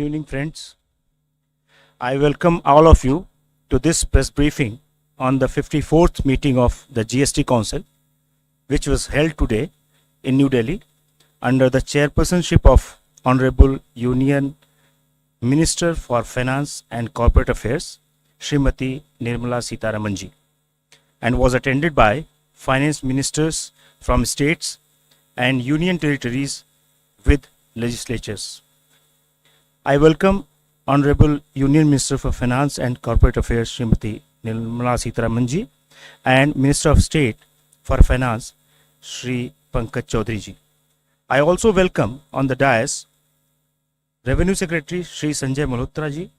Good evening, friends. I welcome all of you to this press briefing on the 54th meeting of the GST Council, which was held today in New Delhi under the chairpersonship of Honorable Union Minister for Finance and Corporate Affairs, Srimati Nirmala Sitharaman ji, and was attended by Finance Ministers from states and union territories with legislatures. I welcome Honorable Union Minister for Finance and Corporate Affairs Srimati Nirmala Sitharaman ji and Minister of State for Finance Shri Pankaj Chaudhary ji. I also welcome on the dais Revenue Secretary Shri Sanjay Malhotra ji,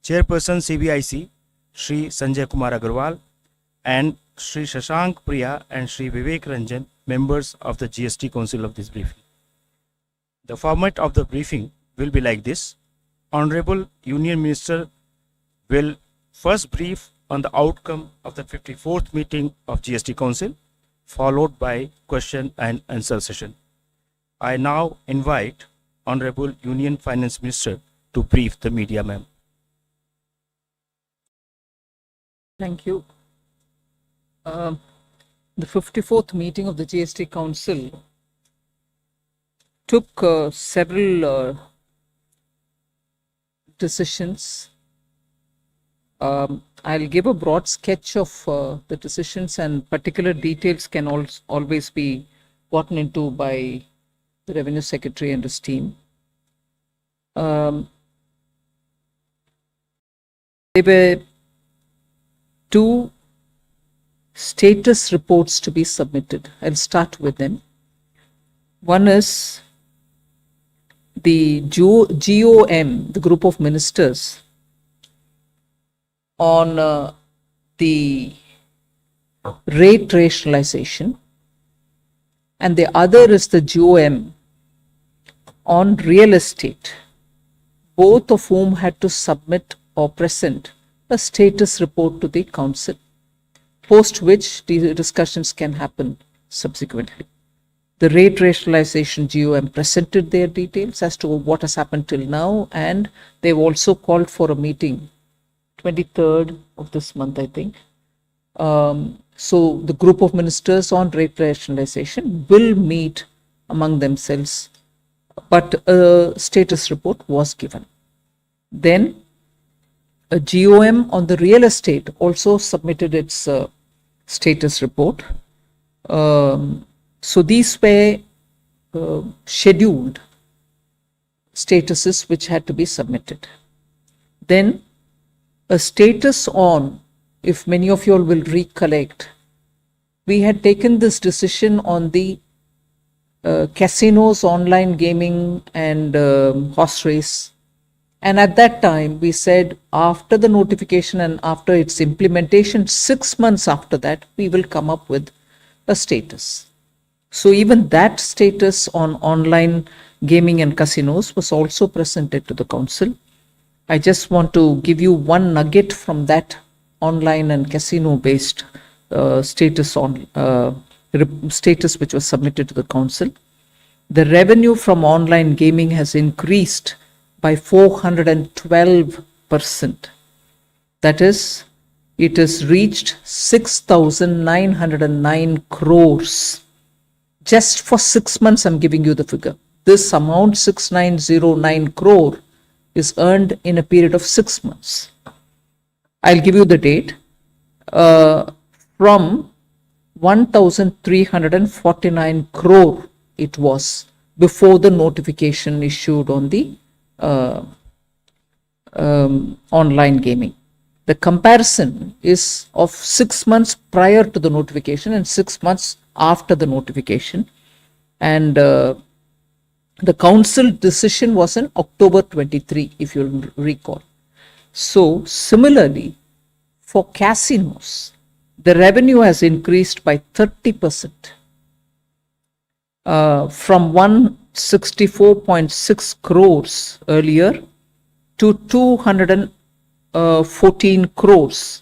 Chairperson CBIC Shri Sanjay Kumar Agarwal, and Shri Shashank Priya and Shri Vivek Ranjan, members of the GST Council of this briefing. The format of the briefing will be like this. Honorable Union Minister will first brief on the outcome of the 54th meeting of GST Council, followed by question and answer session. I now invite Honorable Union Finance Minister to brief the media, ma'am. Thank you. The 54th meeting of the GST Council took several decisions. I'll give a broad sketch of the decisions, and particular details can always be gotten into by the Revenue Secretary and his team. There were two status reports to be submitted. I'll start with them. One is the GOM, the group of ministers, on the rate rationalization, and the other is the GOM on real estate, both of whom had to submit or present a status report to the council, post which the discussions can happen subsequently. The rate rationalization GOM presented their details as to what has happened till now, and they've also called for a meeting 23rd of this month, I think. So the group of ministers on rate rationalization will meet among themselves, but a status report was given. Then a GOM on the real estate also submitted its status report. So these were scheduled statuses which had to be submitted. Then a status on, if many of you all will recollect, we had taken this decision on the casinos, online gaming, and horse race. And at that time, we said after the notification and after its implementation, 6 months after that, we will come up with a status. So even that status on online gaming and casinos was also presented to the council. I just want to give you one nugget from that online and casino based status which was submitted to the council. The revenue from online gaming has increased by 412%. That is, it has reached 6,909 crores. Just for 6 months, I'm giving you the figure. This amount, 6,909 crore, is earned in a period of 6 months. I'll give you the date. From 1,349 crore it was before the notification issued on the online gaming. The comparison is of 6 months prior to the notification and 6 months after the notification. And the council decision was in October 23, if you'll recall. So similarly, for casinos, the revenue has increased by 30%, from 164.6 crores earlier to 214 crores.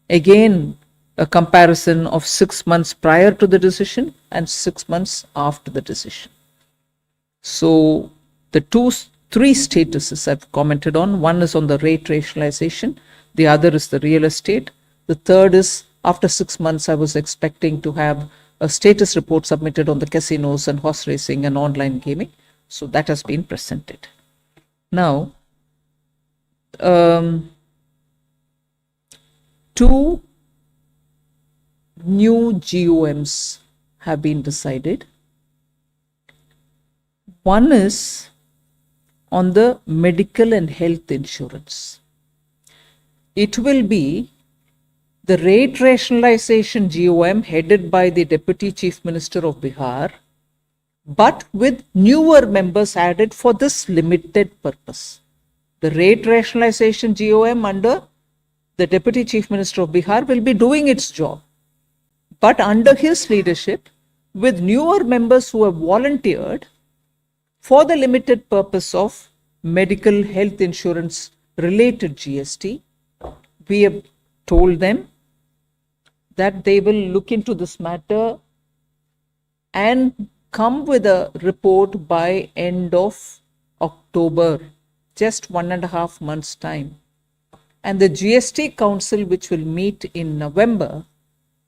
Again, a comparison of 6 months prior to the decision and 6 months after the decision. So the two three statuses I've commented on. One is on the rate rationalization. The other is the real estate. The third is, after 6 months, I was expecting to have a status report submitted on the casinos and horse racing and online gaming. So that has been presented. Now, two new GOMs have been decided. One is on the medical and health insurance. It will be the rate rationalization GOM headed by the Deputy Chief Minister of Bihar, but with newer members added for this limited purpose. The rate rationalization GOM under the Deputy Chief Minister of Bihar will be doing its job, but under his leadership, with newer members who have volunteered for the limited purpose of medical health insurance related GST. We have told them that they will look into this matter and come with a report by end of October, just 1.5 months' time. And the GST Council, which will meet in November,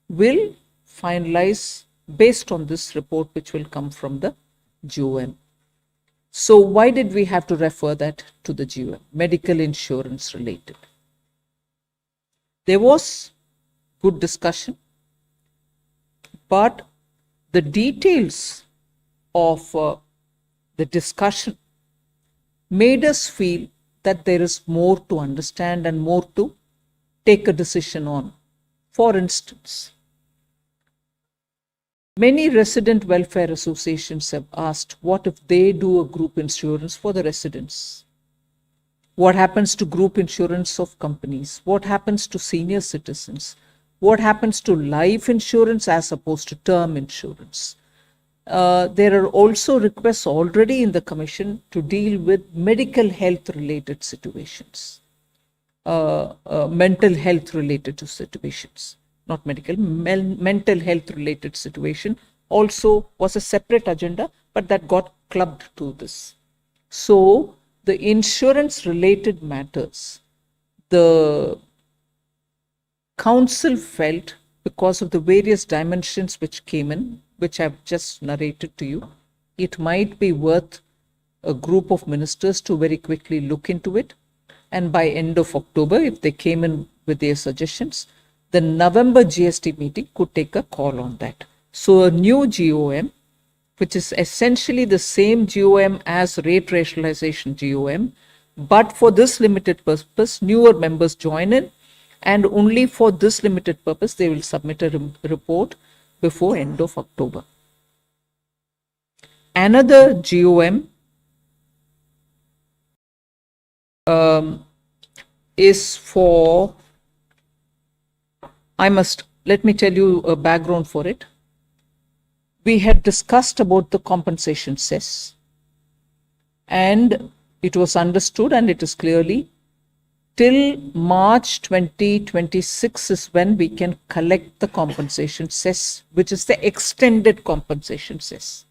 will finalize based on this report, which will come from the GOM. So why did we have to refer that to the GOM? Medical insurance related. There was good discussion, but the details of the discussion made us feel that there is more to understand and more to take a decision on. For instance, many resident welfare associations have asked, what if they do a group insurance for the residents? What happens to group insurance of companies? What happens to senior citizens? What happens to life insurance as opposed to term insurance? There are also requests already in the Commission to deal with medical health related situations, mental health related to situations. Not medical, mental health related situation also was a separate agenda, but that got clubbed to this. So the insurance related matters, the Council felt, because of the various dimensions which came in, which I've just narrated to you, it might be worth a group of ministers to very quickly look into it. And by end of October, if they came in with their suggestions, the November GST meeting could take a call on that. So a new GOM, which is essentially the same GOM as rate rationalization GOM, but for this limited purpose, newer members join in, and only for this limited purpose, they will submit a report before end of October. Another GOM is for, let me tell you a background for it. We had discussed about the compensation cess, and it was understood, and it is clearly till March 2026 is when we can collect the compensation cess, which is the extended compensation cess.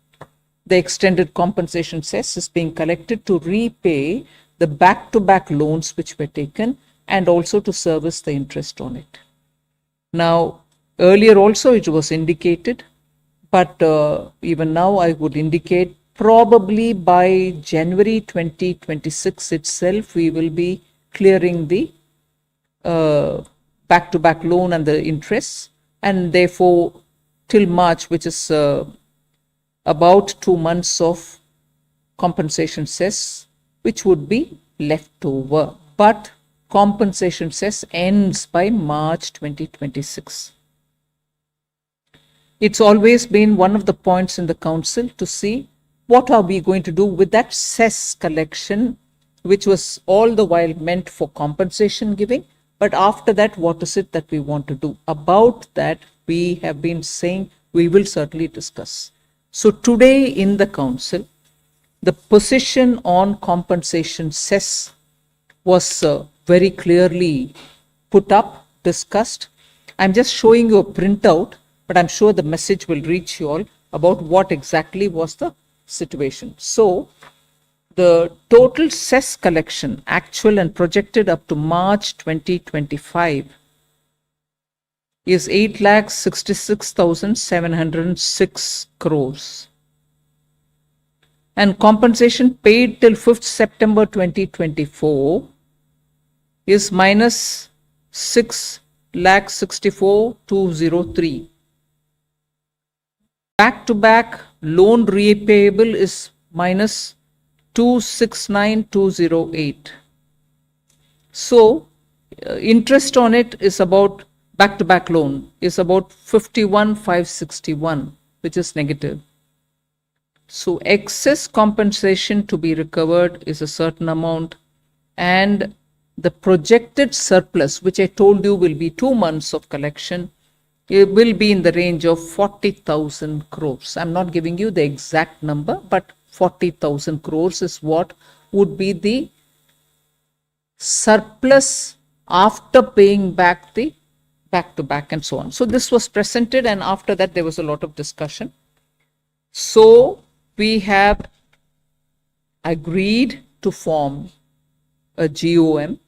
The extended compensation cess is being collected to repay the back-to-back loans which were taken and also to service the interest on it. Now, earlier also it was indicated, but even now I would indicate probably by January 2026 itself, we will be clearing the back-to-back loan and the interest, and therefore till March, which is about 2 months of compensation cess, which would be left over. But compensation cess ends by March 2026. It's always been one of the points in the Council to see what are we going to do with that cess collection, which was all the while meant for compensation giving. But after that, what is it that we want to do? About that, we have been saying we will certainly discuss. So today in the Council, the position on compensation cess was very clearly put up, discussed. I'm just showing you a printout, but I'm sure the message will reach you all about what exactly was the situation. So the total cess collection, actual and projected up to March 2025, is 8,66,706 crores. And compensation paid till 5th September 2024 is minus 6,64,203. Back-to-back loan repayable is minus 269,208. So, interest on it is about, back-to-back loan is about 51,561, which is negative. So, excess compensation to be recovered is a certain amount, and the projected surplus, which I told you will be 2 months of collection, it will be in the range of 40,000 crores. I'm not giving you the exact number, but 40,000 crores is what would be the surplus after paying back the back-to-back and so on. So this was presented, and after that there was a lot of discussion. So we have agreed to form a GOM,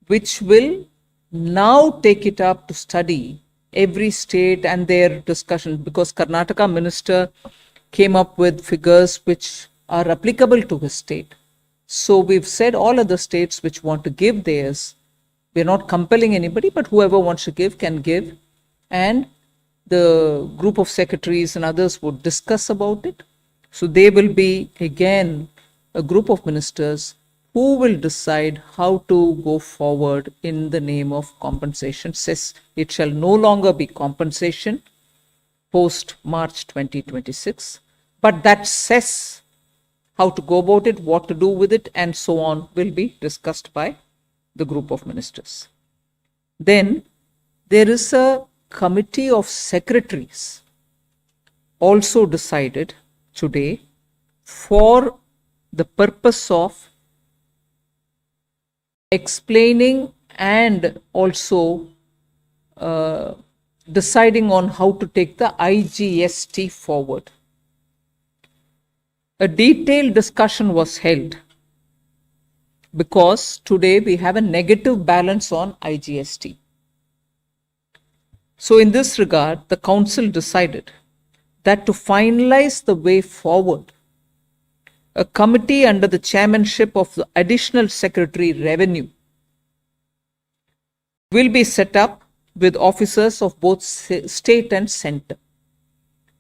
which will now take it up to study every state and their discussion, because Karnataka minister came up with figures which are applicable to his state. So we've said all other states which want to give theirs, we're not compelling anybody, but whoever wants to give can give, and the group of secretaries and others would discuss about it. So they will be again a group of ministers who will decide how to go forward in the name of compensation cess. It shall no longer be compensation post March 2026, but that cess, how to go about it, what to do with it, and so on, will be discussed by the group of ministers. Then there is a committee of secretaries also decided today for the purpose of explaining and also deciding on how to take the IGST forward. A detailed discussion was held because today we have a negative balance on IGST. So in this regard, the council decided that to finalize the way forward, a committee under the chairmanship of the Additional Secretary Revenue will be set up with officers of both state and center.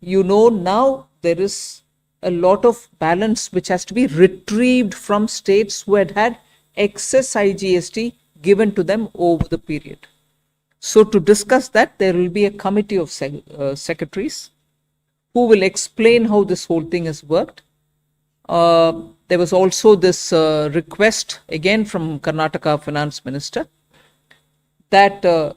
You know, now there is a lot of balance which has to be retrieved from states who had excess IGST given to them over the period. So to discuss that, there will be a committee of secretaries who will explain how this whole thing has worked. There was also this request again from Karnataka Finance Minister that the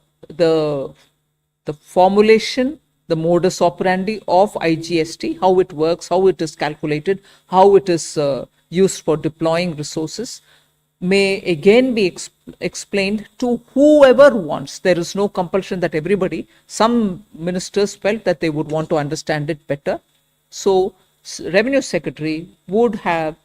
formulation, the modus operandi of IGST, how it works, how it is calculated, how it is used for deploying resources, may again be explained to whoever wants. There is no compulsion that everybody, some ministers felt that they would want to understand it better. So Revenue Secretary would have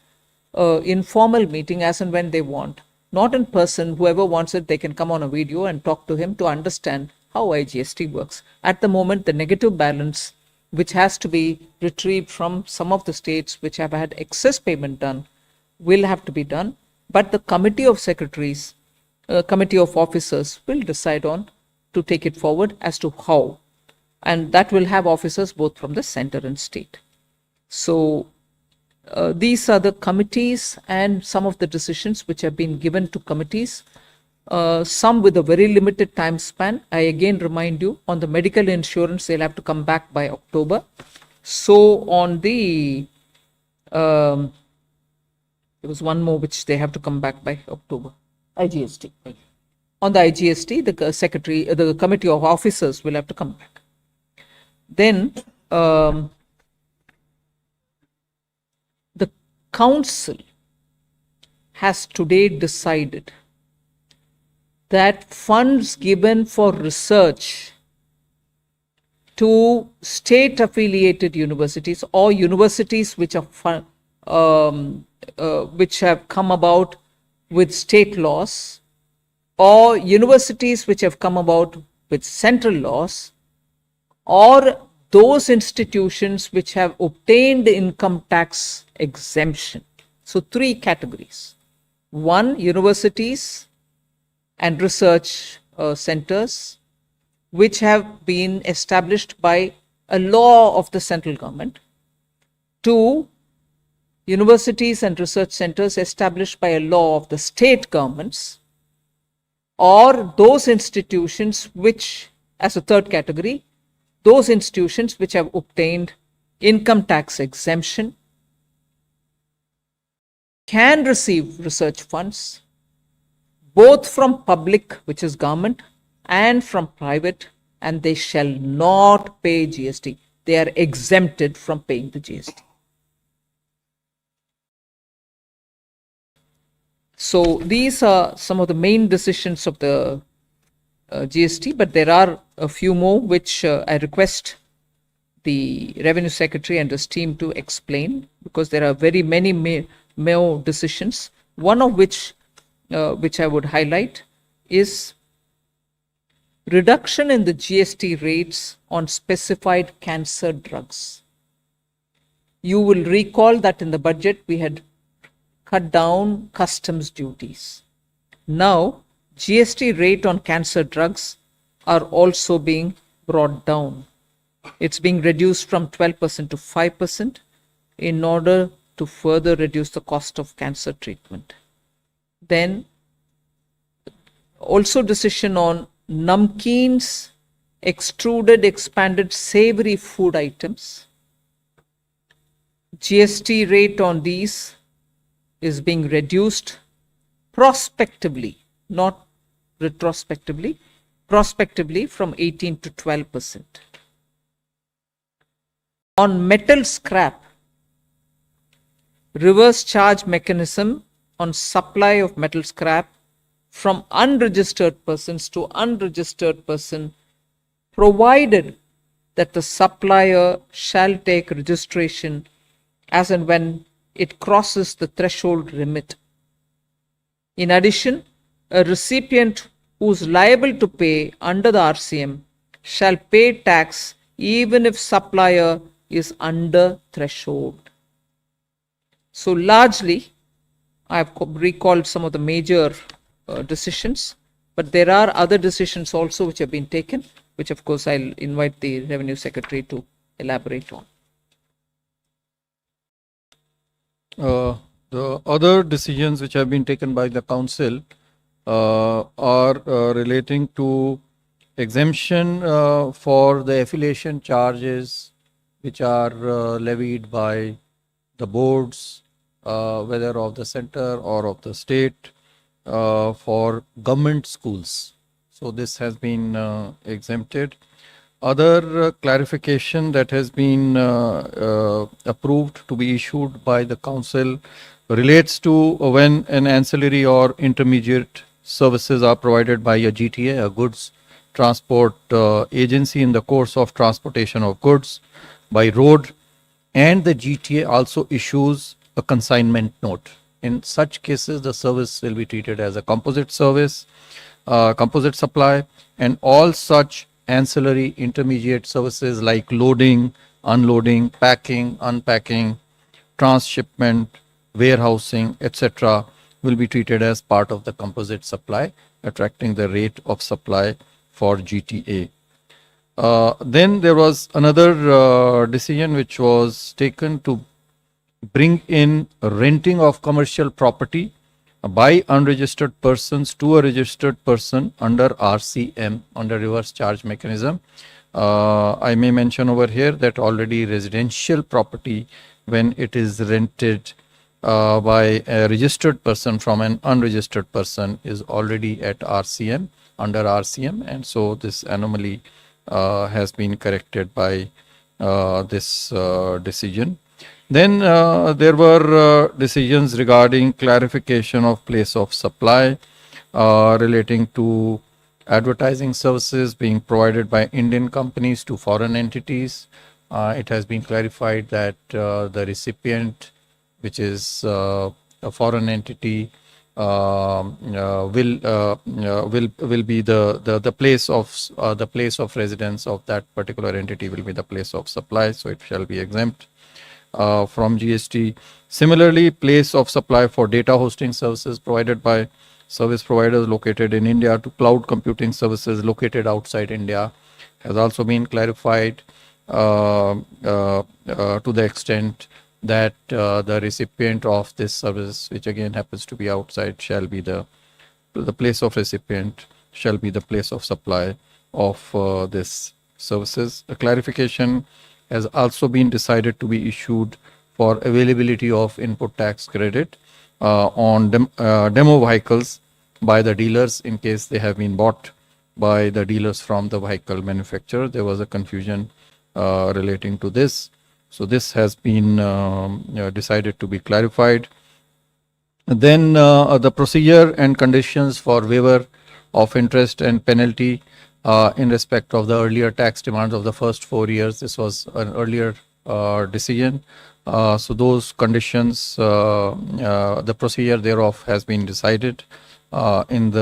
an informal meeting as and when they want, not in person. Whoever wants it, they can come on a video and talk to him to understand how IGST works. At the moment, the negative balance, which has to be retrieved from some of the states which have had excess payment done, will have to be done. But the committee of secretaries, committee of officers will decide on to take it forward as to how. And that will have officers both from the center and state. So these are the committees and some of the decisions which have been given to committees, some with a very limited time span. I again remind you, on the medical insurance, they'll have to come back by October. So on the, there was one more which they have to come back by October, IGST. On the IGST, the secretary, the committee of officers will have to come back. Then the council has today decided that funds given for research to state affiliated universities or universities which are which have come about with state laws, or universities which have come about with central laws, or those institutions which have obtained income tax exemption. So 3 categories. 1, universities and research centers which have been established by a law of the central government. 2, universities and research centers established by a law of the state governments, or those institutions which, as a 3rd category, those institutions which have obtained income tax exemption can receive research funds both from public, which is government, and from private, and they shall not pay GST. They are exempted from paying the GST. So these are some of the main decisions of the GST, but there are a few more which I request the Revenue Secretary and his team to explain, because there are very many more decisions. One of which I would highlight is reduction in the GST rates on specified cancer drugs. You will recall that in the budget we had cut down customs duties. Now, GST rate on cancer drugs are also being brought down. It's being reduced from 12% to 5% in order to further reduce the cost of cancer treatment. Then, also decision on namkeens, extruded, expanded savory food items. GST rate on these is being reduced prospectively, not retrospectively, prospectively from 18 to 12%. On metal scrap, reverse charge mechanism on supply of metal scrap from unregistered persons to unregistered person, provided that the supplier shall take registration as and when it crosses the threshold limit. In addition, a recipient who is liable to pay under the RCM shall pay tax even if supplier is under threshold. So largely, I have recalled some of the major decisions, but there are other decisions also which have been taken, which of course I'll invite the Revenue Secretary to elaborate on. The other decisions which have been taken by the Council are relating to exemption for the affiliation charges which are levied by the boards, whether of the center or of the state, for government schools. So this has been exempted. Other clarification that has been approved to be issued by the Council relates to when an ancillary or intermediate services are provided by a GTA, a goods transport agency, in the course of transportation of goods by road, and the GTA also issues a consignment note. In such cases, the service will be treated as a composite service, composite supply, and all such ancillary intermediate services like loading, unloading, packing, unpacking, transshipment, warehousing, etc. will be treated as part of the composite supply, attracting the rate of supply for GTA. Then there was another decision which was taken to bring in renting of commercial property by unregistered persons to a registered person under RCM, under reverse charge mechanism. I may mention over here that already residential property, when it is rented by a registered person from an unregistered person, is already at RCM, under RCM, and so this anomaly has been corrected by this decision. Then there were decisions regarding clarification of place of supply relating to advertising services being provided by Indian companies to foreign entities. It has been clarified that the recipient which is a foreign entity, will be the place of residence of that particular entity will be the place of supply, so it shall be exempt from GST. Similarly, place of supply for data hosting services provided by service providers located in India to cloud computing services located outside India has also been clarified to the extent that the recipient of this service, which again happens to be outside, shall be the place of recipient shall be the place of supply of this services. A clarification has also been decided to be issued for availability of input tax credit on demo vehicles by the dealers in case they have been bought by the dealers from the vehicle manufacturer. There was a confusion relating to this. So this has been decided to be clarified. Then the procedure and conditions for waiver of interest and penalty in respect of the earlier tax demands of the first 4 years. This was an earlier decision. So those conditions, the procedure thereof has been decided in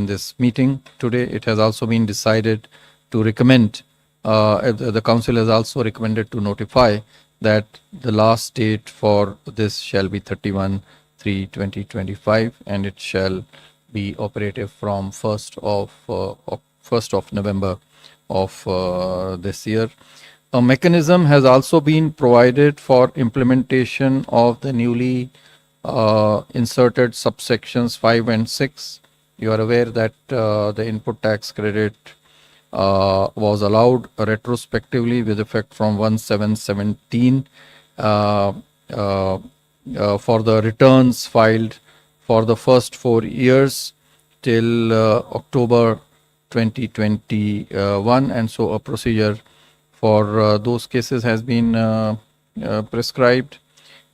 this meeting today. It has also been decided to recommend. The council has also recommended to notify that the last date for this shall be 31/3/2025, and it shall be operative from 1st of November of this year. A mechanism has also been provided for implementation of the newly inserted subsections 5 and 6. You are aware that the input tax credit was allowed retrospectively with effect from 1/7/17 for the returns filed for the first 4 years till October 2021, and so a procedure for those cases has been prescribed.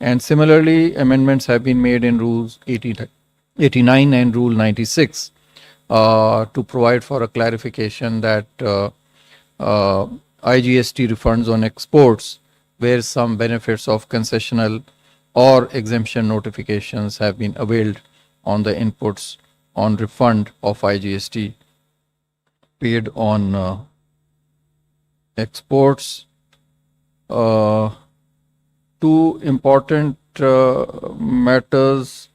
And similarly, amendments have been made in Rules 89 and Rule 96 to provide for a clarification that IGST refunds on exports where some benefits of concessional or exemption notifications have been availed on the inputs on refund of IGST paid on exports. Two important matters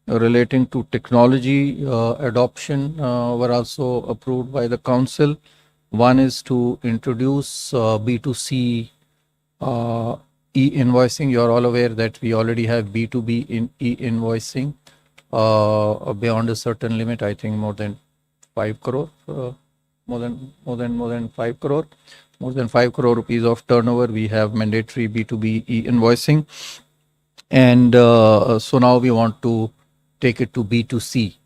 relating to technology adoption were also approved by the council. One is to introduce B2C e-invoicing. You are all aware that we already have B2B in e-invoicing beyond a certain limit. I think more than 5 crore, more than 5 crore, more than 5 crore rupees of turnover. We have mandatory B2B e-invoicing, and so now we want to take it to B2C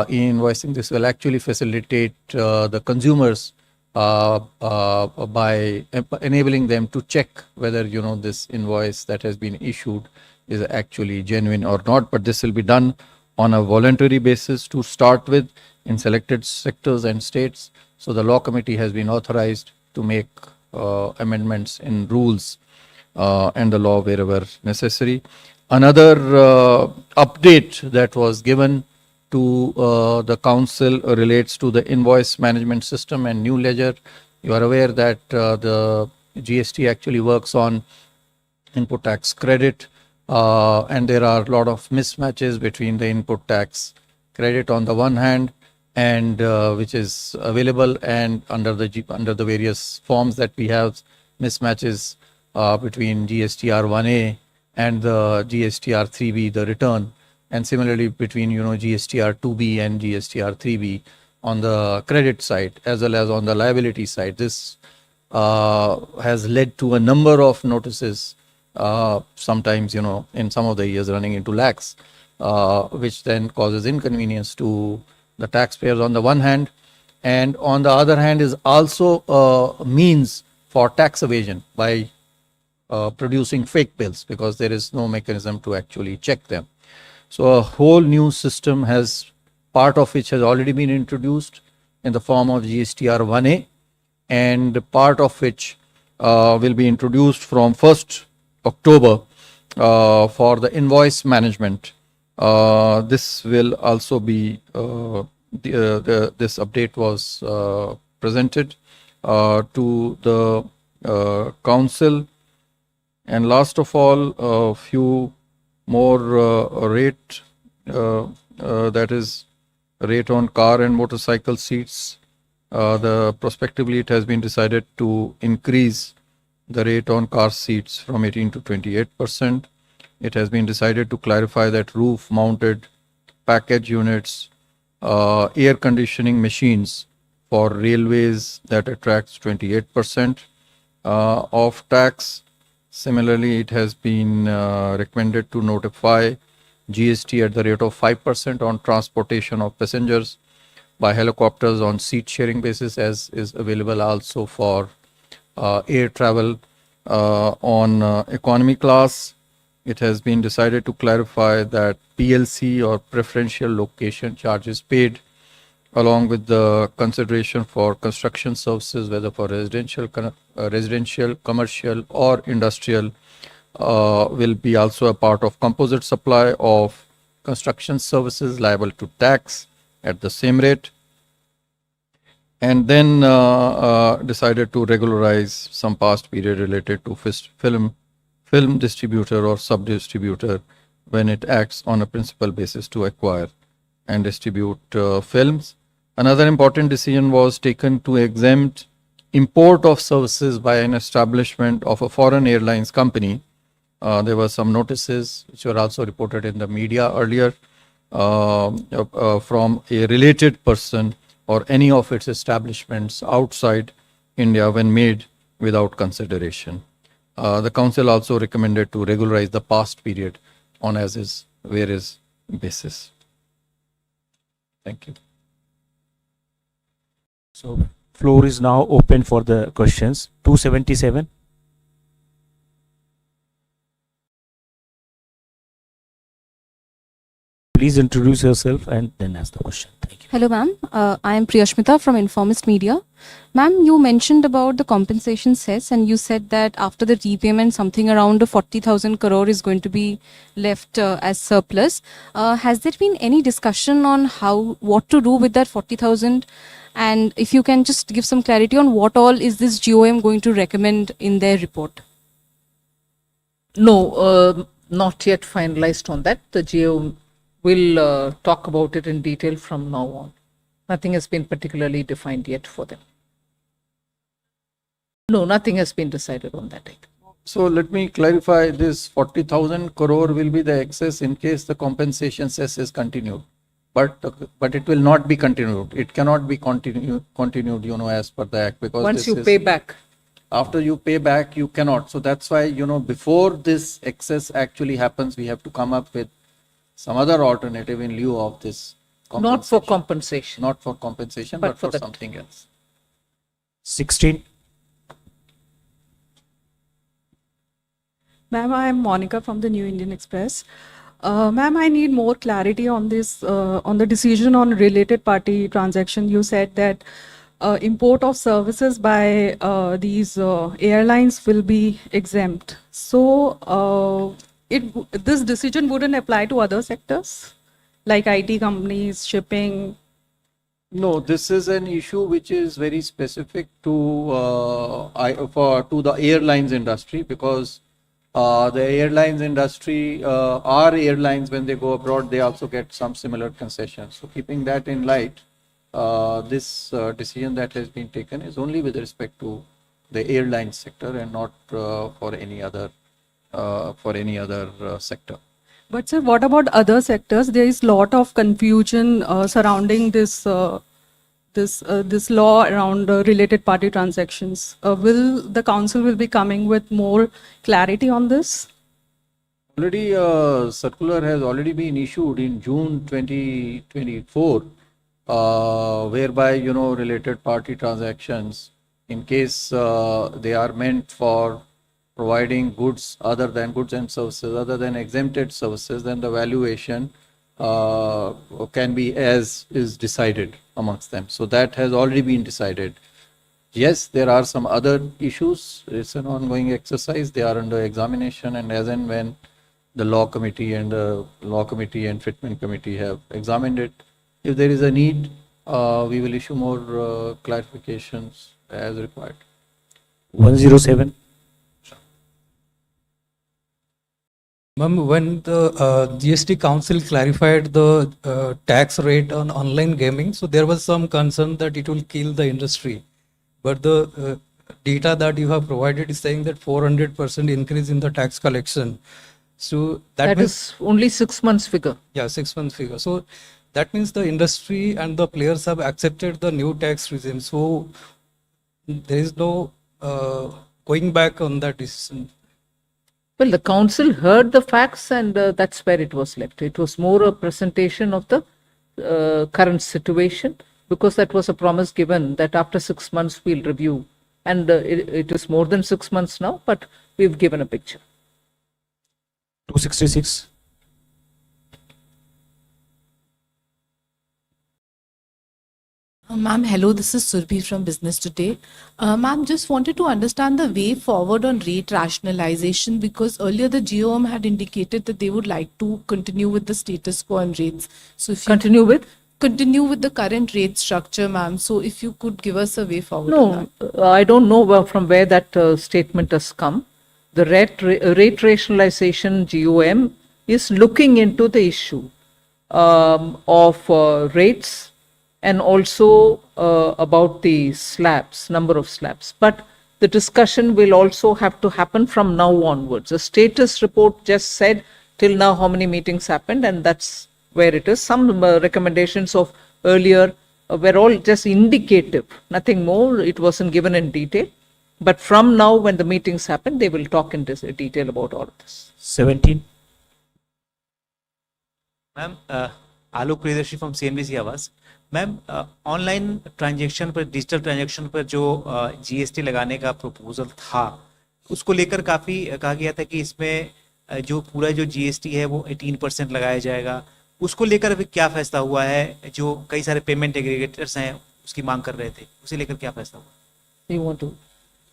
e-invoicing. This will actually facilitate the consumers by enabling them to check whether this invoice that has been issued is actually genuine or not. But this will be done on a voluntary basis to start with in selected sectors and states. So the law committee has been authorized to make amendments in rules and the law wherever necessary. Another update that was given to the council relates to the invoice management system and new ledger. You are aware that the GST actually works on input tax credit, and there are a lot of mismatches between the input tax credit on the one hand, and which is available, and under the various forms that we have, mismatches between GSTR 1A and the GSTR 3B, the return, and similarly between GSTR 2B and GSTR 3B on the credit side as well as on the liability side. This has led to a number of notices, sometimes in some of the years running into lakhs, which then causes inconvenience to the taxpayers on the one hand, and on the other hand is also a means for tax evasion by producing fake bills, because there is no mechanism to actually check them. So a whole new system part of which has already been introduced in the form of GSTR 1A, and part of which will be introduced from 1st October for the invoice management. This will also be, this update was presented to the council. And last of all, a few more rate, that is rate on car and motorcycle seats. Prospectively, it has been decided to increase the rate on car seats from 18 to 28%. It has been decided to clarify that roof-mounted package units, air conditioning machines for railways, that attracts 28% of tax. Similarly, it has been recommended to notify GST at the rate of 5% on transportation of passengers by helicopters on seat sharing basis, as is available also for air travel on economy class. It has been decided to clarify that PLC or preferential location charges paid along with the consideration for construction services, whether for residential, commercial or industrial, will be also a part of composite supply of construction services liable to tax at the same rate. And then decided to regularize some past period related to film distributor or sub-distributor when it acts on a principal basis to acquire and distribute films. Another important decision was taken to exempt import of services by an establishment of a foreign airlines company. There were some notices which were also reported in the media earlier from a related person or any of its establishments outside India when made without consideration. The council also recommended to regularize the past period on as is, where is basis. Thank you. So floor is now open for the questions. 277. Please introduce yourself and then ask the question. Thank you. Hello, ma'am. I am Priyashmita from Informist Media. Ma'am, you mentioned about the compensation cess, and you said that after the repayment, something around 40,000 crore is going to be left as surplus. Has there been any discussion on what to do with that 40,000? And if you can just give some clarity on what all is this GOM going to recommend in their report? No, not yet finalized on that. The GO will talk about it in detail from now on. Nothing has been particularly defined yet for them. No, nothing has been decided on that either. So let me clarify, this 40,000 crore will be the excess in case the compensation cess is continued. But it will not be continued. It cannot be continued, as per the act, because once you pay back. After you pay back, you cannot. So that's why, before this excess actually happens, we have to come up with some other alternative in lieu of this compensation. Not for compensation. Not for compensation, but for something else. 16. Ma'am, I am Monica from the New Indian Express. Ma'am, I need more clarity on this, on the decision on related party transaction. You said that import of services by these airlines will be exempt. So this decision wouldn't apply to other sectors like IT companies, shipping? No, this is an issue which is very specific to the airlines industry, because the airlines industry, our airlines, when they go abroad, they also get some similar concessions. So keeping that in light, this decision that has been taken is only with respect to the airline sector and not for any other sector. But sir, what about other sectors? There is lot of confusion surrounding this this law around related party transactions. Will the council will be coming with more clarity on this? Already, circular has already been issued in June 2024, whereby related party transactions, in case they are meant for providing goods other than goods and services, other than exempted services, then the valuation can be as is decided amongst them. So that has already been decided. Yes, there are some other issues. It's an ongoing exercise. They are under examination, and as and when the law committee and fitment committee have examined it. If there is a need, we will issue more clarifications as required. 107. Ma'am, when the GST Council clarified the tax rate on online gaming, so there was some concern that it will kill the industry. But the data that you have provided is saying that 400% increase in the tax collection. So That means, is only 6 months figure. yeah, 6 month figure. So that means the industry and the players have accepted the new tax regime. So there is no going back on that decision. Well, the council heard the facts and that's where it was left. It was more a presentation of the current situation, because that was a promise given that after 6 months we'll review. And it is more than 6 months now, but we've given a picture. 266. Ma'am, hello, this is Surbi from Business Today. Ma'am, just wanted to understand the way forward on rate rationalization, because earlier the GOM had indicated that they would like to continue with the status quo on rates. So if you Continue with? the current rate structure, ma'am. So if you could give us a way forward on that. No, I don't know from where that statement has come. The rate rationalization GOM is looking into the issue of rates and also about the slabs, number of slabs. But the discussion will also have to happen from now onwards. The status report just said till now how many meetings happened, and that's where it is. Some recommendations of earlier were all just indicative, nothing more. It wasn't given in detail. But from now, when the meetings happen, they will talk in detail about all of this. 17. Ma'am Alok Priyadarshi from CNBC आवाज। Ma'am online transaction पर, digital transaction पर जो GST लगाने का proposal था, उसको लेकर काफी कहा गया था कि इसमें जो पूरा जो जीएसटी है वो 18% लगाया जाएगा। उसको लेकर अभी क्या फैसला हुआ है? जो कई सारे पेमेंट एग्रीगेटर्स हैं उसकी मांग कर रहे थे, उसे लेकर क्या फैसला हुआ? You want to?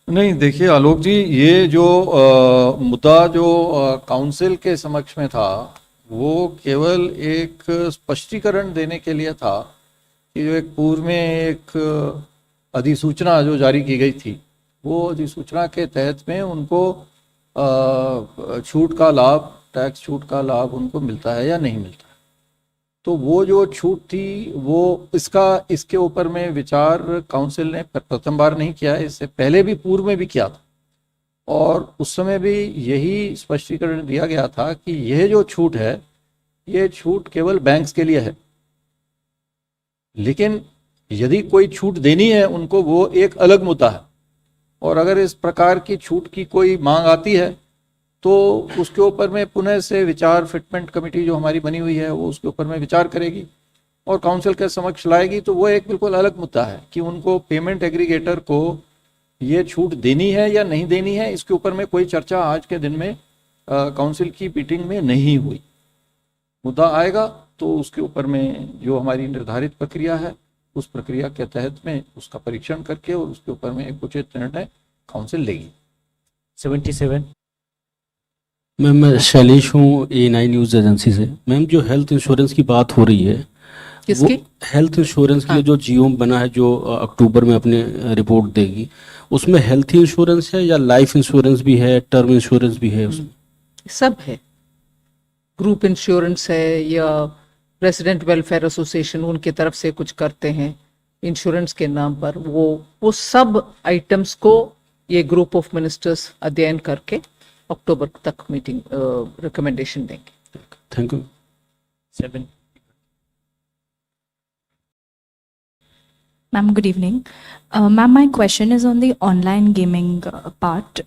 नहीं, देखिए आलोक जी, ये जो मुद्दा जो काउंसिल के समक्ष में था, वो केवल एक स्पष्टीकरण देने के लिए था कि जो एक पूर्व में एक अधिसूचना जो जारी की गई थी, वो अधिसूचना के तहत में उनको छूट का लाभ, टैक्स छूट का लाभ उनको मिलता है या नहीं मिलता है। तो वो जो छूट थी, वो इसके ऊपर में विचार काउंसिल ने प्रथम बार नहीं किया है, इससे पहले भी पूर्व में भी किया था, और उस समय भी यही स्पष्टीकरण दिया गया था कि यह जो छूट है, ये छूट केवल बैंक्स के लिए है। लेकिन यदि कोई छूट देनी है उनको, वो एक अलग मुद्दा है, और अगर इस प्रकार की छूट की कोई मांग आती है तो उसके ऊपर में पुनः से विचार, फिटमेंट कमेटी जो हमारी बनी हुई है वो उसके ऊपर में विचार करेगी और काउंसिल के समक्ष लाएगी। तो वो एक बिल्कुल अलग मुद्दा है कि उनको पेमेंट एग्रीगेटर को ये छूट देनी है या नहीं देनी है, इसके ऊपर में कोई चर्चा आज के दिन में काउंसिल की मीटिंग में नहीं हुई। मुद्दा आएगा तो उसके ऊपर में जो हमारी निर्धारित प्रक्रिया है, उस प्रक्रिया के तहत में उसका परीक्षण करके और उसके ऊपर में एक उचित निर्णय काउंसिल लेगी। 77. मैम, मैं शैलेश हूँ A9 न्यूज़ एजेंसी से। मैम, जो हेल्थ इंश्योरेंस की बात हो रही है, किसकी? हेल्थ इंश्योरेंस के लिए जो जीओ बना है, जो अक्टूबर में अपने रिपोर्ट देगी, उसमें हेल्थ इंश्योरेंस है या लाइफ इंश्योरेंस भी है, टर्म इंश्योरेंस भी है उसमें? सब है। ग्रुप इंश्योरेंस है या रेसिडेंट वेलफेयर एसोसिएशन उनकी तरफ से कुछ करते हैं इंश्योरेंस के नाम पर, वो सब आइटम्स को ये ग्रुप ऑफ मिनिस्टर्स अध्ययन करके अक्टूबर तक मीटिंग रिकमेंडेशन देंगे। Thank you. 7. Ma'am, good evening. Ma'am, my question is on the online gaming part.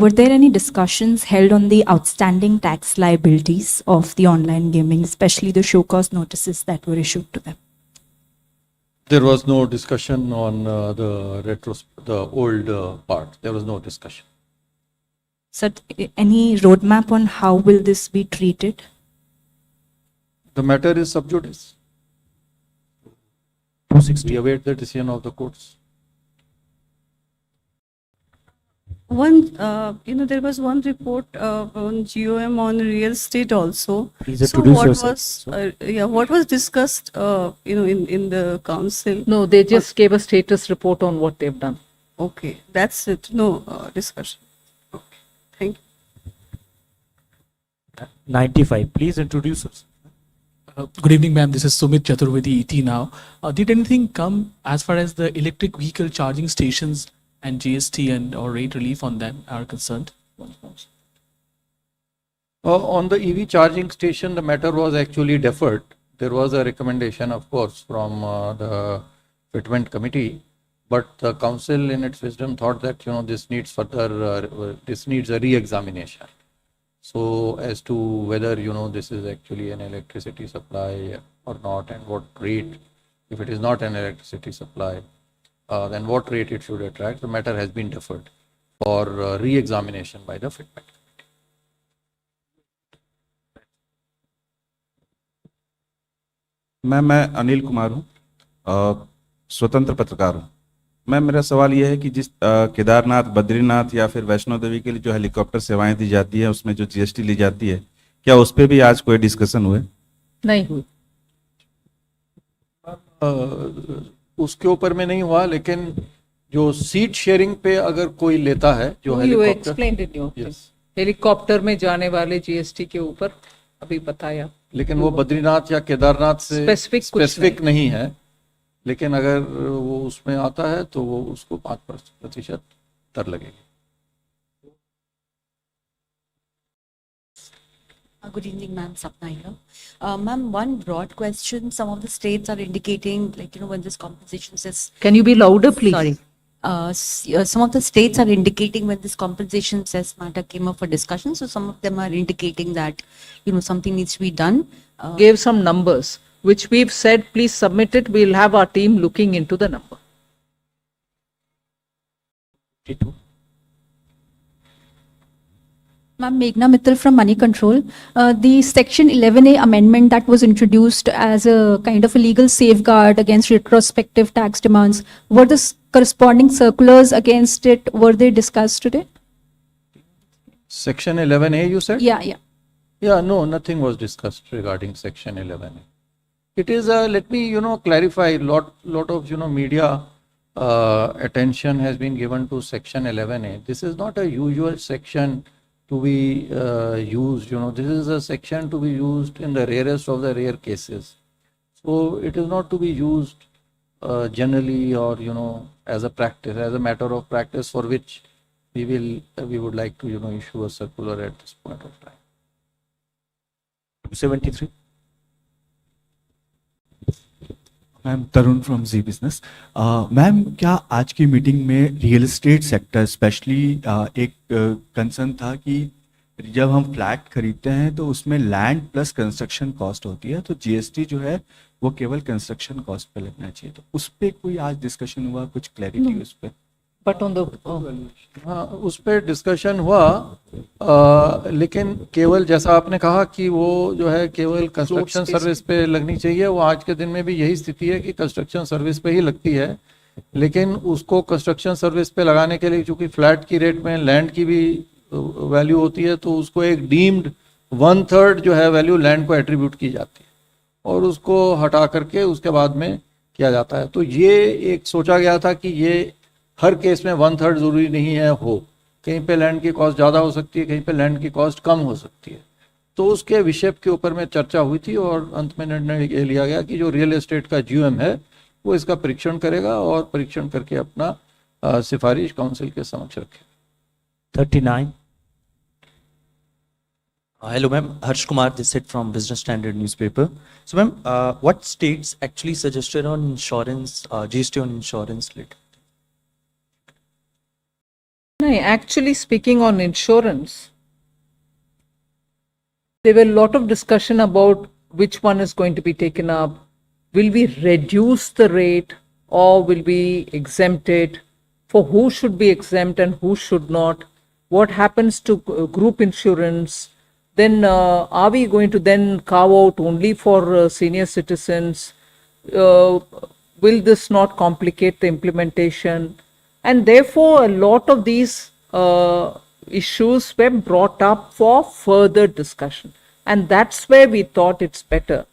Were there any discussions held on the outstanding tax liabilities of the online gaming, especially the show cause notices that were issued to them? There was no discussion on the old part. There was no discussion. So, any roadmap on how will this be treated? The matter is sub judice. 260. We await the decision of the courts. there was one report on GOM on real estate also. Please So introduce what yourself was, also. what was discussed, in the council? No, they just gave a status report on what they've done. Okay, that's it. No discussion. Okay, thank you. 95. Please introduce yourself. Good evening, ma'am. This is Sumit Chaturvedi, ET now. Did anything come as far as the electric vehicle charging stations and GST and or rate relief on them are concerned? On the EV charging station, the matter was actually deferred. There was a recommendation, of course, from the fitment committee, but the council in its wisdom thought that, this needs this needs a re-examination. So as to whether, this is actually an electricity supply or not, and what rate, if it is not an electricity supply, then what rate it should attract, the matter has been deferred for re-examination by the fitment. मैं अनिल कुमार हूँ, स्वतंत्र पत्रकार हूँ। मेरा सवाल यह है कि जिस केदारनाथ, बद्रीनाथ या फिर वैष्णो देवी के लिए जो हेलीकॉप्टर सेवाएं दी जाती है, उसमें जो जीएसटी ली जाती है, क्या उस पर भी आज कोई डिस्कशन हुए? नहीं हुई। उसके ऊपर में नहीं हुआ, लेकिन जो सीट शेयरिंग पे अगर कोई लेता है जो हेलीकॉप्टर, हेलीकॉप्टर में जाने वाले जीएसटी के ऊपर अभी बताया, लेकिन वो बद्रीनाथ या केदारनाथ से स्पेसिफिक नहीं है, लेकिन अगर वो उसमें आता है तो वो उसको 5% दर लगेगी। Good evening, ma'am. Sapna here. Ma'am, one broad question. Some of the states are indicating, when this compensation says. Can you be louder, please? Sorry. Some of the states are indicating when this compensation cess matter came up for discussion. So some of them are indicating that, something needs to be done. Gave some numbers, which we've said, please submit it. We'll have our team looking into the number. 52. Ma'am, Meghna Mittal from Money Control. The Section 11A amendment that was introduced as a kind of a legal safeguard against retrospective tax demands, were the corresponding circulars against it, were they discussed today? Section 11A, you said? Yeah. Yeah, no, nothing was discussed regarding Section 11A. It is let me, clarify, lot of, media attention has been given to Section 11A. This is not a usual section to be used, this is a section to be used in the rarest of the rare cases. So it is not to be used generally or, as a practice, as a matter of practice for which we would like to, issue a circular at this point of time. 273. Ma'am Tarun from Zee business. Ma'am, क्या आज की meeting में real estate sector specially एक concern था कि जब हम flat खरीदते हैं तो उसमें लैंड प्लस कंस्ट्रक्शन कॉस्ट होती है, तो जीएसटी जो है वो केवल कंस्ट्रक्शन कॉस्ट पे लगना चाहिए, तो उस पर कोई आज डिस्कशन हुआ, कुछ क्लैरिटी उस पर? बट ऑन द हाँ, उस पर डिस्कशन हुआ, लेकिन केवल जैसा आपने कहा कि वो जो है केवल कंस्ट्रक्शन सर्विस पे लगनी चाहिए, वो आज के दिन में भी यही स्थिति है कि कंस्ट्रक्शन सर्विस पे ही लगती है, लेकिन उसको कंस्ट्रक्शन सर्विस पे लगाने के लिए चूंकि फ्लैट की रेट में लैंड की भी वैल्यू होती है, तो उसको एक डीम्ड 1/3 जो है वैल्यू लैंड को एट्रीब्यूट की जाती है और उसको हटा करके उसके बाद में किया जाता है। तो ये एक सोचा गया था कि ये हर केस में 1/3 जरूरी नहीं है हो, कहीं पे लैंड की कॉस्ट ज़्यादा हो सकती है, कहीं पे लैंड की कॉस्ट कम हो सकती है। तो उसके विषय के ऊपर में चर्चा हुई थी और अंत में निर्णय ये लिया गया कि जो रियल एस्टेट का जीओएम है वो इसका परीक्षण करेगा और परीक्षण करके अपना सिफारिश काउंसिल के समक्ष रखेगा। 39. Hello, ma'am. Harsh Kumar, this is from Business Standard newspaper. So, ma'am, what states actually suggested on insurance, GST on insurance rate? No, actually speaking on insurance, there were a lot of discussion about which one is going to be taken up. Will we reduce the rate or will we exempt it? For who should be exempt and who should not? What happens to group insurance? Then are we going to then carve out only for senior citizens? Will this not complicate the implementation? And therefore, a lot of these issues were brought up for further discussion. And that's where we thought it's better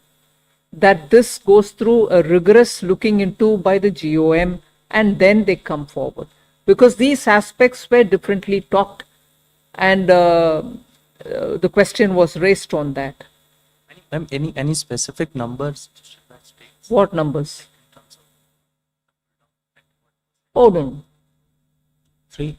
that this goes through a rigorous looking into by the GOM and then they come forward. Because these aspects were differently talked and the question was raised on that. Ma'am, any specific numbers? What numbers? Oh, no. 3.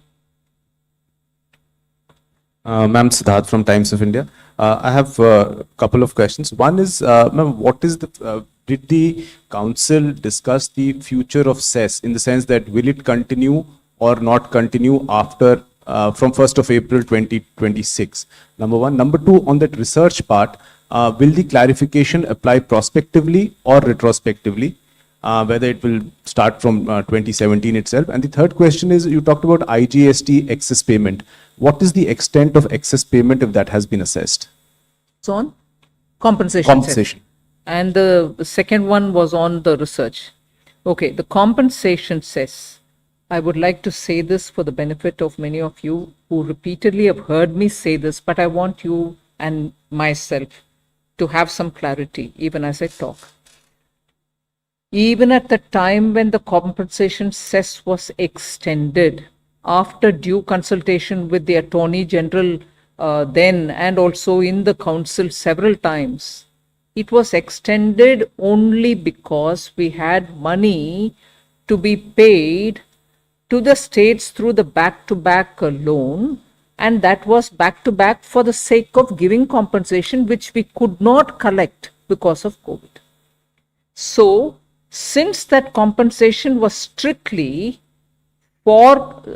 Ma'am, Siddharth from Times of India. I have a couple of questions. One is, ma'am, what is the, did the council discuss the future of cess in the sense that will it continue or not continue after from 1st of April 2026? Number one. Number two, on that research part, will the clarification apply prospectively or retrospectively? Whether it will start from 2017 itself. And the third question is, you talked about IGST excess payment. What is the extent of excess payment if that has been assessed? It's on compensation. Compensation. And the second one was on the research. Okay, the compensation cess. I would like to say this for the benefit of many of you who repeatedly have heard me say this, but I want you and myself to have some clarity even as I talk. Even at the time when the compensation cess was extended, after due consultation with the Attorney General then and also in the Council several times, it was extended only because we had money to be paid to the states through the back-to-back loan, and that was back-to-back for the sake of giving compensation which we could not collect because of COVID. So, since that compensation was strictly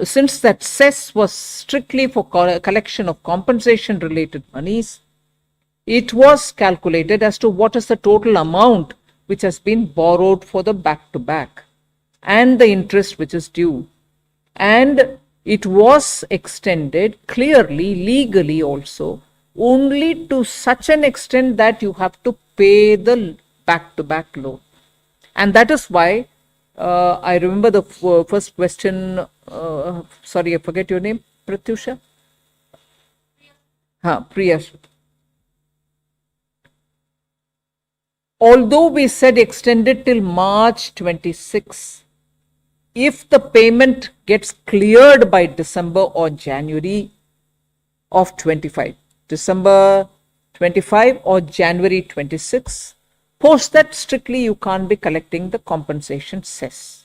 since that cess was strictly for collection of compensation related monies, it was calculated as to what is the total amount which has been borrowed for the back-to-back and the interest which is due. And it was extended clearly, legally also, only to such an extent that you have to pay the back-to-back loan. And that is why I remember the first question, sorry, I forget your name, Pratyusha? Priya. Although we said extended till March 26, if the payment gets cleared by December or January of 25, December 25 or January 26, post that strictly you can't be collecting the compensation cess.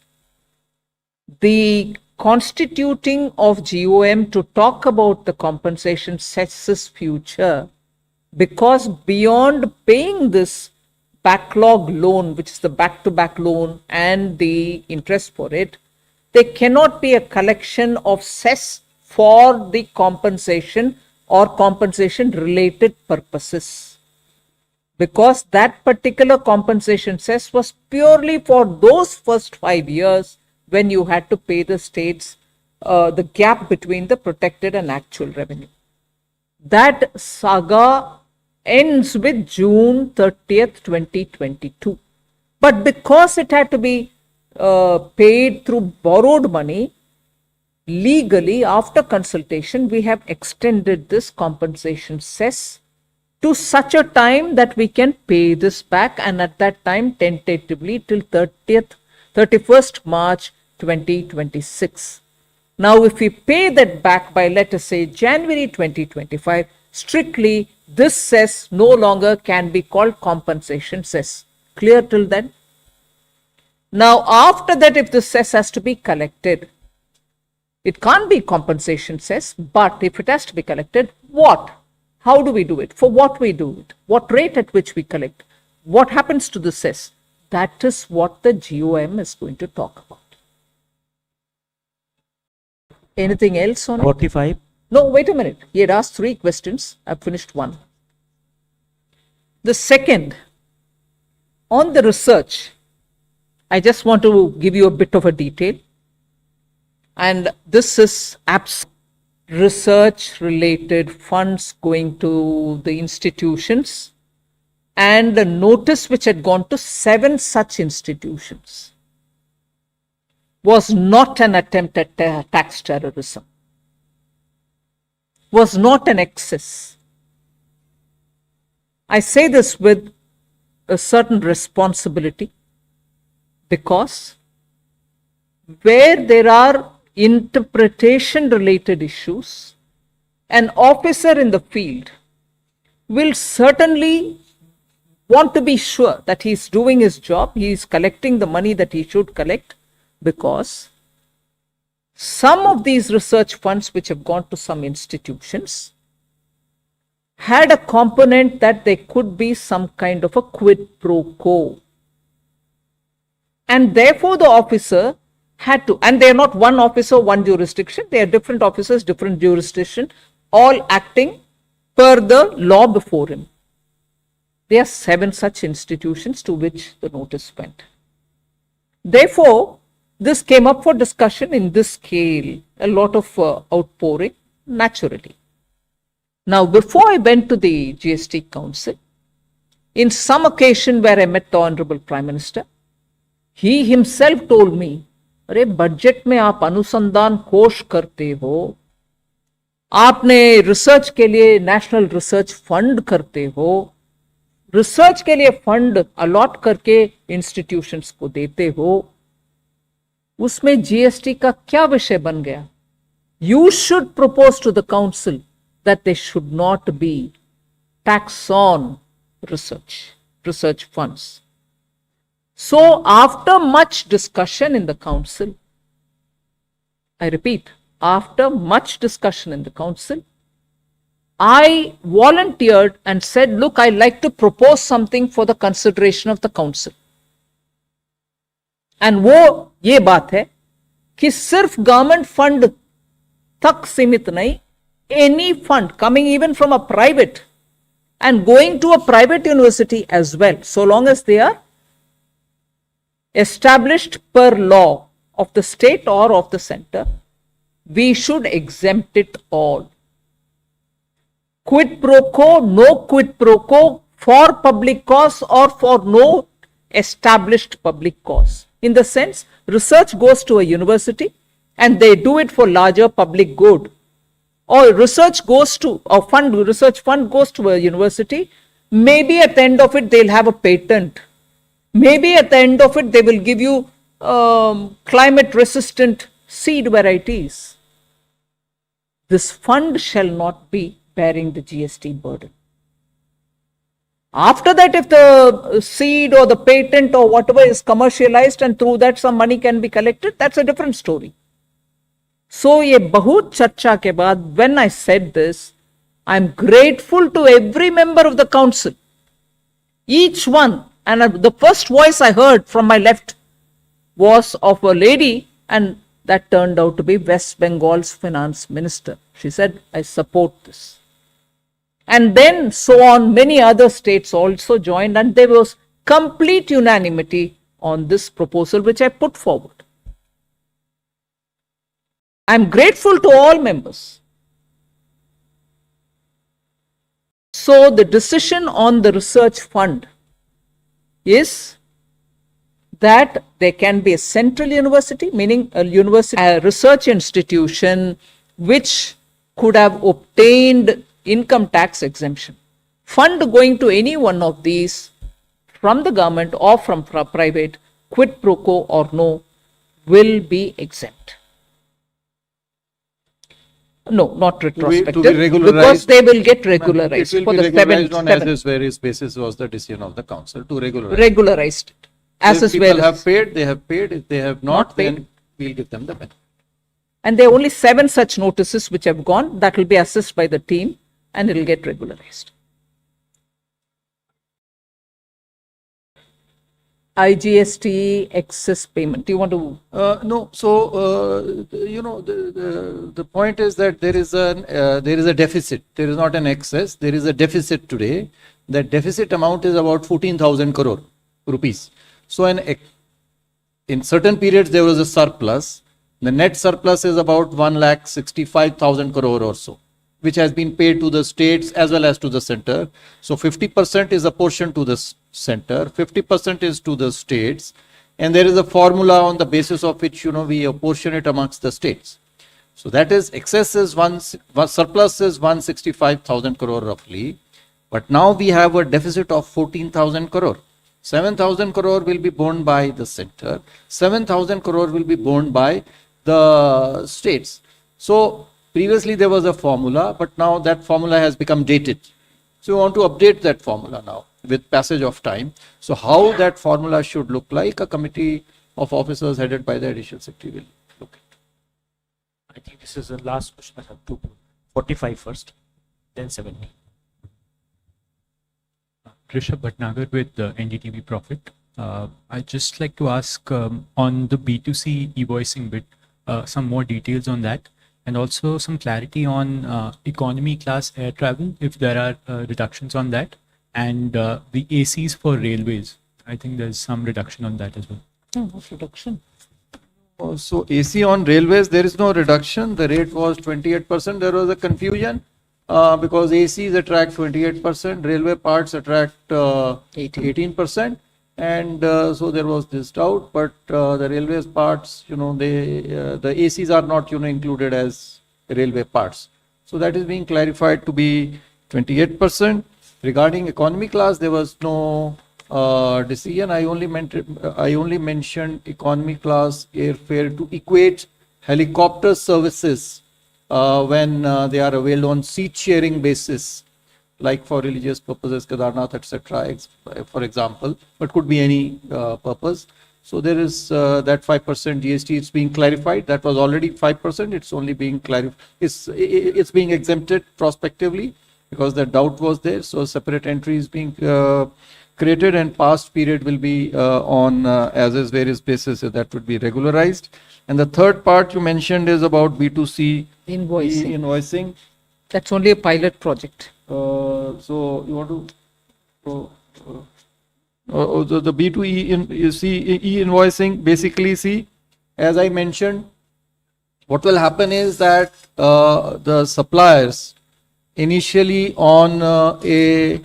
The constituting of GOM to talk about the compensation cess's future, because beyond paying this backlog loan, which is the back-to-back loan and the interest for it, there cannot be a collection of cess for the compensation or compensation related purposes. Because that particular compensation cess was purely for those first 5 years when you had to pay the states the gap between the protected and actual revenue. That saga ends with June 30th, 2022. But because it had to be paid through borrowed money, legally after consultation we have extended this compensation cess to such a time that we can pay this back, and at that time tentatively till 31st March 2026. Now if we pay that back by, let us say, January 2025, strictly this cess no longer can be called compensation cess. Clear till then? Now after that, if the cess has to be collected, it can't be compensation cess, but if it has to be collected, what? How do we do it? For what we do it? What rate at which we collect? What happens to the cess? That is what the GOM is going to talk about. Anything else on it? 45. No, wait a minute. He had asked 3 questions. I've finished 1. The second, on the research, I just want to give you a bit of a detail. And this is research related funds going to the institutions, and a notice which had gone to 7 such institutions was not an attempt at tax terrorism. was not an excess. I say this with a certain responsibility because where there are interpretation related issues, an officer in the field will certainly want to be sure that he is doing his job, he is collecting the money that he should collect, because some of these research funds which have gone to some institutions had a component that there could be some kind of a quid pro quo. And therefore the officer had to, and they are not one officer, one jurisdiction, they are different officers, different jurisdiction, all acting per the law before him. There are 7 such institutions to which the notice went. Therefore, this came up for discussion in this scale, a lot of outpouring, naturally. Now, before I went to the GST Council, in some occasion where I met the Honorable Prime Minister, he himself told me, अरे budget में आप अनुसंधान कोष करते हो, आपने research के लिए नेशनल रिसर्च फंड करते हो, रिसर्च के लिए फंड अलॉट करके इंस्टीट्यूशंस को देते हो, उसमें जीएसटी का क्या विषय बन गया? You should propose to the council that there should not be tax on research funds. So after much discussion in the council, I repeat, after much discussion in the council, I volunteered and said, look, I'd like to propose something for the consideration of the council. And वो ये बात है कि सिर्फ government fund तक सीमित नहीं, any fund coming even from a private and going to a private university as well, so long as they are established per law of the state or of the center, we should exempt it all. Quid pro quo, no quid pro quo for public cause or for no established public cause. In the sense, research goes to a university and they do it for larger public good. Or research fund goes to a university, maybe at the end of it they'll have a patent. Maybe at the end of it they will give you climate resistant seed varieties. This fund shall not be bearing the GST burden. After that, if the seed or the patent or whatever is commercialized and through that some money can be collected, that's a different story. So, ye bahut charcha ke baad, when I said this, I'm grateful to every member of the council, each one. And the first voice I heard from my left was of a lady, and that turned out to be West Bengal's Finance Minister. She said, I support this. And then so on, many other states also joined, and there was complete unanimity on this proposal which I put forward. I'm grateful to all members. So the decision on the research fund is that there can be a central university, meaning a university, a research institution which could have obtained income tax exemption. Fund going to any one of these from the government or from private, quid pro quo or no, will be exempt. No, not retrospective, because they will get regularized it will for be the regularized on seventh. as various basis was the decision of the council to regularize. Regularized it. As If is well people as. have paid, they have paid. If they have not, paid. then we'll give them the benefit. And there are only 7 such notices which have gone. That will be assessed by the team and it will get regularized. IGST excess payment. Do you want to? No. So the point is that there is a deficit. There is not an excess. There is a deficit today. That deficit amount is about 14,000 crore rupees. So in certain periods there was a surplus. The net surplus is about 1,65,000 crore or so, which has been paid to the states as well as to the center. So 50% is apportioned to the center, 50% is to the states, and there is a formula on the basis of which we apportion it amongst the states. So that is excess is surplus is 165,000 crore roughly. But now we have a deficit of 14,000 crore. 7,000 crore will be borne by the center. 7,000 crore will be borne by the states. So previously there was a formula, but now that formula has become dated. So we want to update that formula now with passage of time. So how that formula should look like, a committee of officers headed by the additional secretary will look at. I think this is the last question. I have two. 45 first, then 70. Rishabh Bhatnagar with NDTV Profit. I'd just like to ask on the B2C e-voicing bit, some more details on that, and also some clarity on economy class air travel, if there are reductions on that, and the ACs for railways. I think there's some reduction on that as well. What reduction? So AC on railways, there is no reduction. The rate was 28%. There was a confusion because ACs attract 28%, railway parts attract 18%. And so there was this doubt, but the railways parts, the ACs are not, included as railway parts. So that is being clarified to be 28%. Regarding economy class, there was no decision. I only mentioned economy class airfare to equate helicopter services when they are availed on seat sharing basis, like for religious purposes, Kedarnath, etc., for example, but could be any purpose. So there is that 5% GST is being clarified. That was already 5%. It's only being clarified. It's being exempted prospectively because the doubt was there. So a separate entry is being created, and past period will be on as is various basis. So that would be regularized. And the third part you mentioned is about B2C invoicing. That's only a pilot project. So you want to the B2E e-invoicing, basically, see, as I mentioned, what will happen is that the suppliers initially on a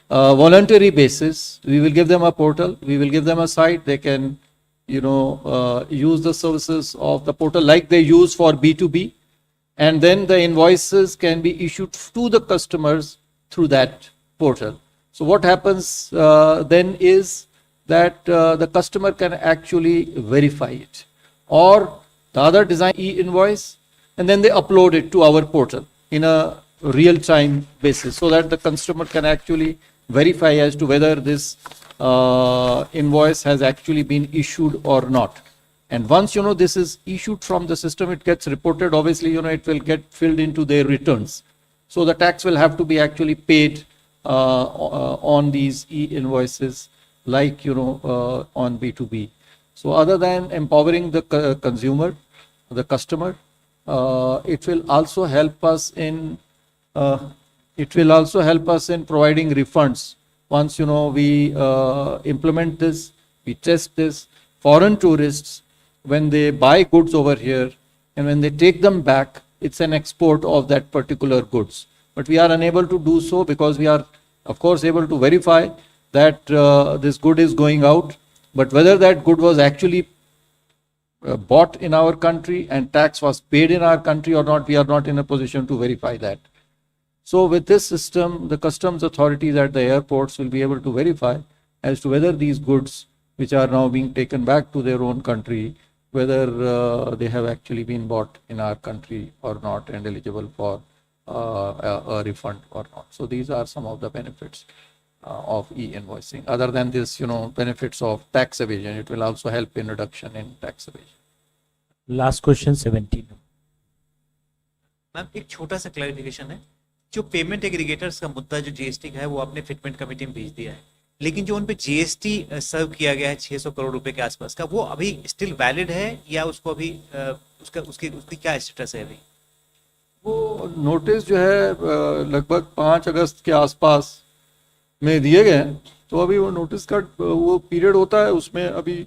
voluntary basis, we will give them a portal, we will give them a site, they can use the services of the portal like they use for B2B, and then the invoices can be issued to the customers through that portal. So what happens then is that the customer can actually verify it, or the other design e-invoice, and then they upload it to our portal in a real-time basis, so that the customer can actually verify as to whether this invoice has actually been issued or not. And once this is issued from the system, it gets reported. Obviously, it will get filled into their returns. So the tax will have to be actually paid on these e-invoices, like on B2B. So other than empowering the consumer, the customer, it will also help us in providing refunds. Once we implement this, we test this. Foreign tourists, when they buy goods over here and when they take them back, it's an export of that particular goods. But we are unable to do so because we are, of course, able to verify that this good is going out. But whether that good was actually bought in our country and tax was paid in our country or not, we are not in a position to verify that. So with this system, the customs authorities at the airports will be able to verify as to whether these goods, which are now being taken back to their own country, whether they have actually been bought in our country or not and eligible for a refund or not. So these are some of the benefits of e-invoicing. Other than this, benefits of tax evasion, it will also help in reduction in tax evasion. Last question 17. Ma'am एक छोटा सा clarification है, जो payment aggregators का मुद्दा जो GST का है वो आपने फिटमेंट कमेटी में भेज दिया है, लेकिन जो उन पे जीएसटी सर्व किया गया है 600 करोड़ रुपए के आसपास का, वो अभी स्टिल वैलिड है या उसको अभी उसकी क्या स्टेटस है अभी? वो नोटिस जो है लगभग 5 अगस्त के आसपास में दिए गए हैं, तो अभी वो नोटिस का वो पीरियड होता है, उसमें अभी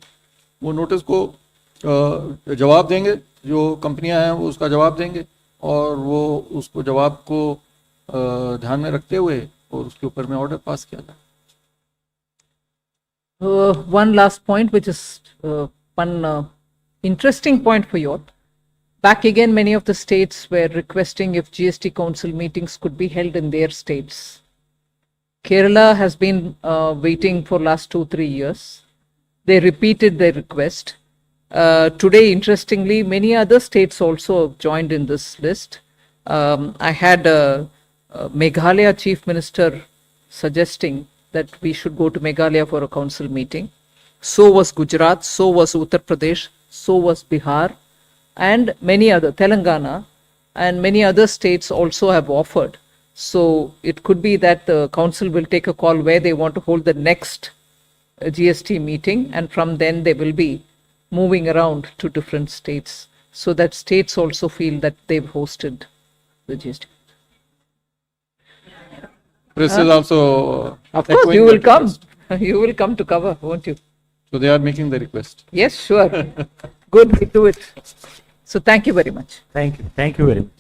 वो नोटिस को जवाब देंगे, जो कंपनियां हैं वो उसका जवाब देंगे, और वो उसको जवाब को ध्यान में रखते हुए और उसके ऊपर में ऑर्डर पास किया जाए. One last point, which is one interesting point for you all. Back again, many of the states were requesting if GST Council meetings could be held in their states. Kerala has been waiting for last 2-3 years. They repeated their request. Today, interestingly, many other states also have joined in this list. I had Meghalaya Chief Minister suggesting that we should go to Meghalaya for a council meeting. So was Gujarat, so was Uttar Pradesh, so was Bihar, and many other, Telangana, and many other states also have offered. So it could be that the council will take a call where they want to hold the next GST meeting, and from then they will be moving around to different states so that states also feel that they've hosted the GST. Chris is also. Of course, you will come. You will come to cover, won't you? So they are making the request. Yes, sure. Good, we do it. So thank you very much. Thank you. Thank you very much.